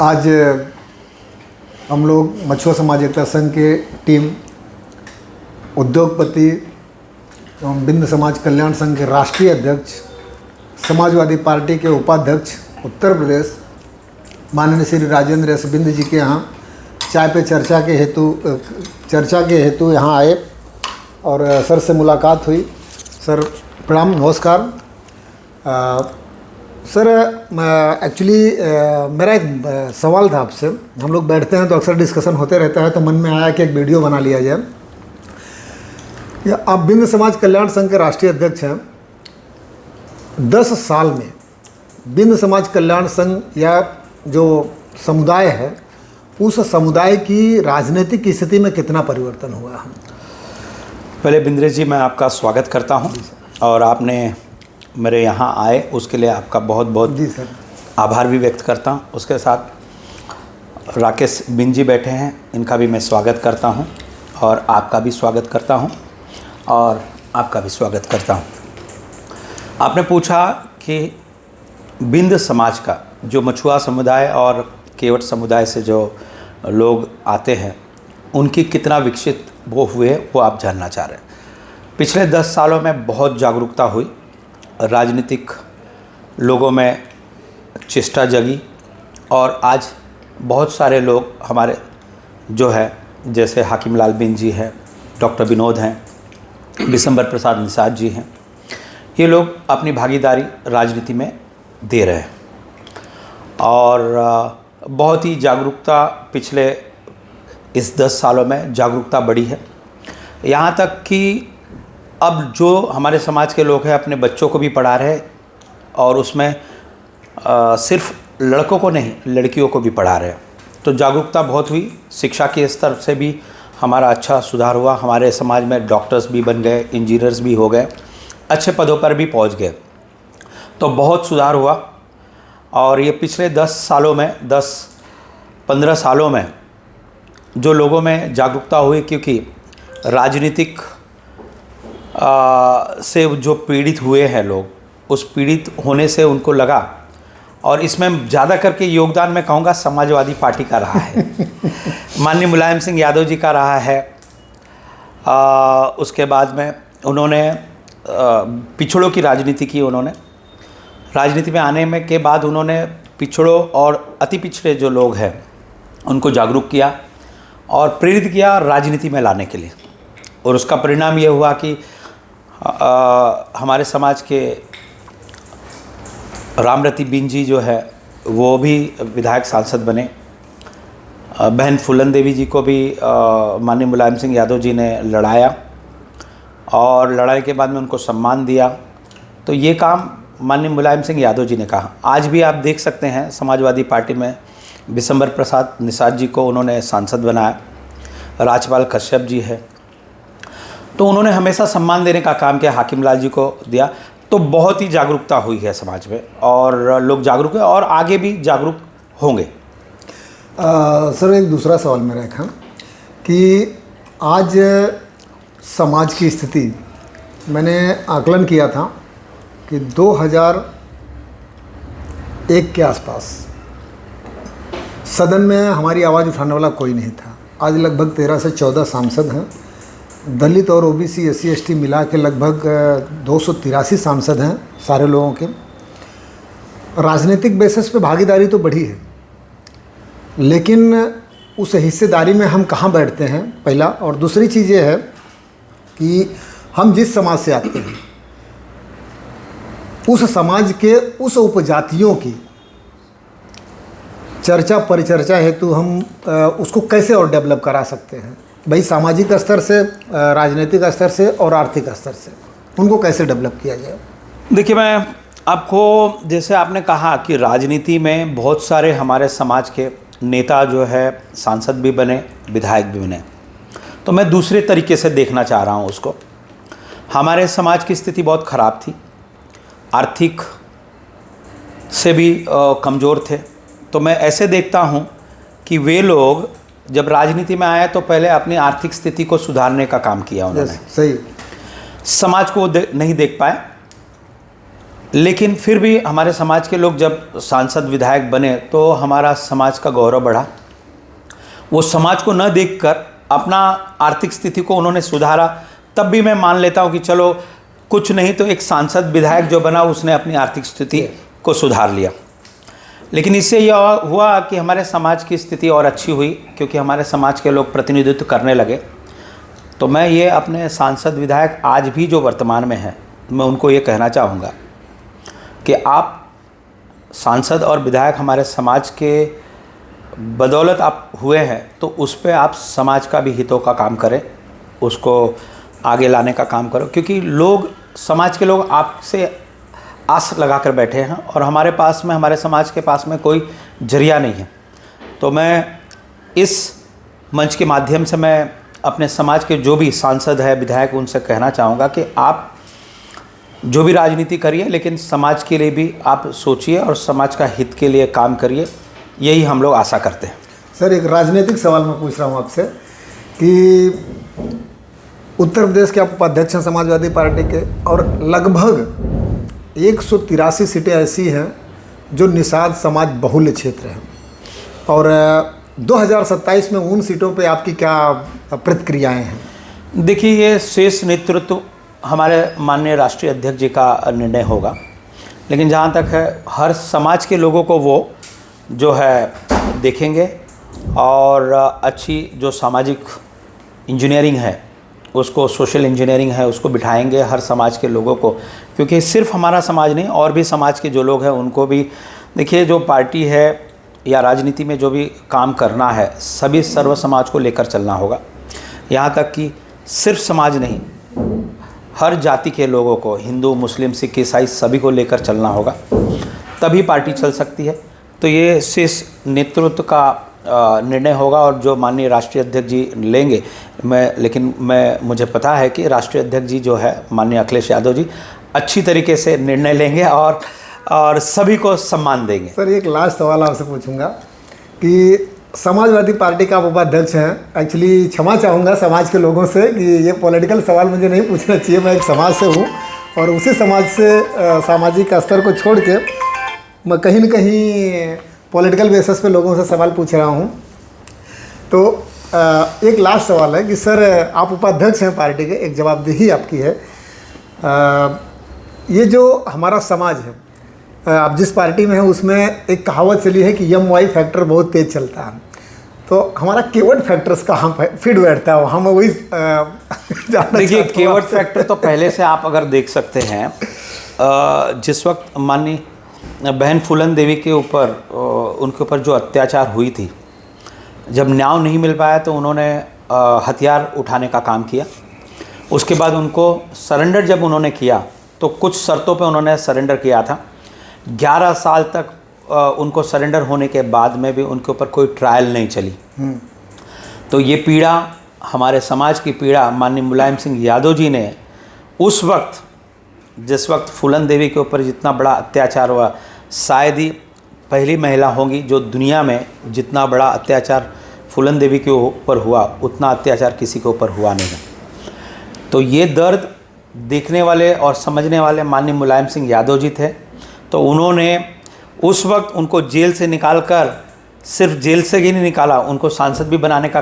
आज हम लोग मछुआ समाज एकता संघ के टीम, उद्योगपति एवं बिंद समाज कल्याण संघ के राष्ट्रीय अध्यक्ष, समाजवादी पार्टी के उपाध्यक्ष उत्तर प्रदेश माननीय श्री राजेंद्र एस बिंद जी के यहाँ चाय पे चर्चा के हेतु यहाँ आए और सर से मुलाकात हुई। सर प्रणाम, नमस्कार। सर एक्चुअली मेरा एक सवाल था आपसे। हम लोग बैठते हैं तो अक्सर डिस्कशन होते रहता है, तो मन में आया कि एक वीडियो बना लिया जाए। आप बिंद समाज कल्याण संघ के राष्ट्रीय अध्यक्ष हैं। 10 साल में बिंद समाज कल्याण संघ या जो समुदाय है, उस समुदाय की राजनीतिक स्थिति में कितना परिवर्तन हुआ है? पहले बिंद्रे जी, मैं आपका स्वागत करता हूं और आपने मेरे यहाँ आए उसके लिए आपका बहुत बहुत जी सर आभार भी व्यक्त करता हूं। उसके साथ राकेश बिंद जी बैठे हैं, इनका भी मैं स्वागत करता हूं और आपका भी स्वागत करता हूं और आपका भी स्वागत करता हूं। आपने पूछा कि बिंद समाज का जो मछुआ समुदाय और केवट समुदाय से जो लोग आते हैं, उनकी कितना विकसित वो हुए, वो आप जानना चाह रहे हैं। पिछले 10 सालों में बहुत जागरूकता हुई, राजनीतिक लोगों में चेष्टा जगी और आज बहुत सारे लोग हमारे जो है, जैसे हाकिम लाल बिंद जी हैं, डॉक्टर विनोद हैं, बिशंबर प्रसाद निषाद जी हैं, ये लोग अपनी भागीदारी राजनीति में दे रहे हैं और बहुत ही जागरूकता पिछले इस 10 सालों में जागरूकता बढ़ी है। यहाँ तक कि अब जो हमारे समाज के लोग हैं अपने बच्चों को भी पढ़ा रहे हैं और उसमें सिर्फ लड़कों को नहीं, लड़कियों को भी पढ़ा रहे हैं। तो जागरूकता बहुत हुई। शिक्षा के स्तर से भी हमारा अच्छा सुधार हुआ। हमारे समाज में डॉक्टर्स भी बन गए, इंजीनियर्स भी हो गए, अच्छे पदों पर भी पहुंच गए। तो बहुत सुधार हुआ और ये पिछले 10 सालों में, 10-15 सालों में जो लोगों में जागरूकता हुई, क्योंकि राजनीतिक से जो पीड़ित हुए हैं लोग, उस पीड़ित होने से उनको लगा, और इसमें ज़्यादा करके योगदान मैं कहूँगा समाजवादी पार्टी का रहा है। माननीय मुलायम सिंह यादव जी का रहा है। उसके बाद में उन्होंने पिछड़ों की राजनीति की। उन्होंने राजनीति में आने में के बाद उन्होंने पिछड़ों और अति पिछड़े जो लोग हैं उनको जागरूक किया और प्रेरित किया राजनीति में लाने के लिए। और उसका परिणाम ये हुआ कि हमारे समाज के रामरती बिंद जी जो है वो भी विधायक सांसद बने। बहन फूलन देवी जी को भी माननीय मुलायम सिंह यादव जी ने लड़ाया और लड़ाई के बाद में उनको सम्मान दिया। तो ये काम माननीय मुलायम सिंह यादव जी ने कहा। आज भी आप देख सकते हैं समाजवादी पार्टी में बिशंबर प्रसाद निषाद जी को उन्होंने सांसद बनाया, राजपाल कश्यप जी है, तो उन्होंने हमेशा सम्मान देने का काम किया, हाकिम लाल जी को दिया। तो बहुत ही जागरूकता हुई है समाज में और लोग जागरूक हैं और आगे भी जागरूक होंगे। सर एक दूसरा सवाल मेरा है कि आज समाज की स्थिति, मैंने आकलन किया था कि 2001 के आसपास सदन में हमारी आवाज़ उठाने वाला कोई नहीं था। आज लगभग 13 से 14 सांसद हैं। दलित और ओबीसी SC ST मिला के लगभग 283 सांसद हैं सारे लोगों के। राजनीतिक बेसिस पे भागीदारी तो बढ़ी है, लेकिन उस हिस्सेदारी में हम कहाँ बैठते हैं, पहला। और दूसरी चीज़ ये है कि हम जिस समाज से आते हैं उस समाज के उस उपजातियों की चर्चा परिचर्चा हेतु हम उसको कैसे और डेवलप करा सकते हैं, भाई सामाजिक स्तर से, राजनीतिक स्तर से और आर्थिक स्तर से, उनको कैसे डेवलप किया जाए? देखिए, मैं आपको, जैसे आपने कहा कि राजनीति में बहुत सारे हमारे समाज के नेता जो है सांसद भी बने, विधायक भी बने, तो मैं दूसरे तरीके से देखना चाह रहा हूँ उसको। हमारे समाज की स्थिति बहुत ख़राब थी, आर्थिक से भी कमज़ोर थे। तो मैं ऐसे देखता हूँ कि वे लोग जब राजनीति में आए तो पहले अपनी आर्थिक स्थिति को सुधारने का काम किया उन्होंने। सही। समाज को नहीं देख पाए लेकिन फिर भी हमारे समाज के लोग जब सांसद विधायक बने तो हमारा समाज का गौरव बढ़ा। वो समाज को न देखकर अपना आर्थिक स्थिति को उन्होंने सुधारा। तब भी मैं मान लेता हूँ कि चलो कुछ नहीं तो एक सांसद विधायक जो बना उसने अपनी आर्थिक स्थिति को सुधार लिया। लेकिन इससे यह हुआ कि हमारे समाज की स्थिति और अच्छी हुई, क्योंकि हमारे समाज के लोग प्रतिनिधित्व करने लगे। तो मैं ये अपने सांसद विधायक आज भी जो वर्तमान में हैं, मैं उनको ये कहना चाहूँगा कि आप सांसद और विधायक हमारे समाज के बदौलत आप हुए हैं, तो उस पर आप समाज का भी हितों का काम करें, उसको आगे लाने का काम करो, क्योंकि लोग, समाज के लोग आपसे आस लगा कर बैठे हैं और हमारे पास में, हमारे समाज के पास में कोई जरिया नहीं है। तो मैं इस मंच के माध्यम से मैं अपने समाज के जो भी सांसद है, विधायक, उनसे कहना चाहूँगा कि आप जो भी राजनीति करिए, लेकिन समाज के लिए भी आप सोचिए और समाज का हित के लिए काम करिए। यही हम लोग आशा करते हैं। सर, एक राजनीतिक सवाल मैं पूछ रहा हूँ आपसे कि उत्तर प्रदेश के आप उपाध्यक्ष हैं समाजवादी पार्टी के, और लगभग 183 सीटें ऐसी हैं जो निषाद समाज बहुल्य क्षेत्र हैं, और 2027 में उन सीटों पे आपकी क्या प्रतिक्रियाएं हैं? देखिए, ये शेष नेतृत्व हमारे माननीय राष्ट्रीय अध्यक्ष जी का निर्णय होगा, लेकिन जहाँ तक है हर समाज के लोगों को वो जो है देखेंगे और अच्छी जो सामाजिक इंजीनियरिंग है उसको, सोशल इंजीनियरिंग है उसको बिठाएंगे हर समाज के लोगों को, क्योंकि सिर्फ हमारा समाज नहीं और भी समाज के जो लोग हैं उनको भी, देखिए जो पार्टी है या राजनीति में जो भी काम करना है, सभी सर्व समाज को लेकर चलना होगा। यहाँ तक कि सिर्फ समाज नहीं, हर जाति के लोगों को, हिंदू, मुस्लिम, सिख, ईसाई, सभी को लेकर चलना होगा, तभी पार्टी चल सकती है। तो ये शेष नेतृत्व का निर्णय होगा और जो माननीय राष्ट्रीय अध्यक्ष जी लेंगे, मुझे पता है कि राष्ट्रीय अध्यक्ष जी जो है माननीय अखिलेश यादव जी अच्छी तरीके से निर्णय लेंगे और सभी को सम्मान देंगे। सर, एक लास्ट सवाल आपसे पूछूंगा कि समाजवादी पार्टी का आप उपाध्यक्ष हैं। एक्चुअली क्षमा चाहूँगा समाज के लोगों से कि ये पॉलिटिकल सवाल मुझे नहीं पूछना चाहिए, मैं एक समाज से हूँ और उसी समाज से सामाजिक स्तर को छोड़ के मैं कहीं न कहीं पॉलिटिकल बेसिस पे लोगों से सवाल पूछ रहा हूँ। तो एक लास्ट सवाल है कि सर, आप उपाध्यक्ष हैं पार्टी के, एक जवाबदेही आपकी है। ये जो हमारा समाज है, आप जिस पार्टी में हैं उसमें एक कहावत चली है कि MY फैक्टर बहुत तेज़ चलता है, तो हमारा कीवर्ड फैक्टर्स कहाँ फिट बैठता है वहाँ, मैं वही देखिए, कीवर्ड फैक्टर तो पहले से आप अगर देख सकते हैं, जिस वक्त माननीय बहन फूलन देवी के ऊपर, उनके ऊपर जो अत्याचार हुई थी, जब न्याय नहीं मिल पाया तो उन्होंने हथियार उठाने का काम किया। उसके बाद उनको सरेंडर जब उन्होंने किया तो कुछ शर्तों पे उन्होंने सरेंडर किया था। 11 साल तक उनको सरेंडर होने के बाद में भी उनके ऊपर कोई ट्रायल नहीं चली। तो ये पीड़ा, हमारे समाज की पीड़ा, माननीय मुलायम सिंह यादव जी ने उस वक्त, जिस वक्त फूलन देवी के ऊपर जितना बड़ा अत्याचार हुआ, शायद ही पहली महिला होंगी जो दुनिया में जितना बड़ा अत्याचार फूलन देवी के ऊपर हुआ, उतना अत्याचार किसी के ऊपर हुआ नहीं है। तो ये दर्द देखने वाले और समझने वाले माननीय मुलायम सिंह यादव जी थे। तो उन्होंने उस वक्त उनको जेल से निकालकर, सिर्फ जेल से ही नहीं निकाला, उनको सांसद भी बनाने का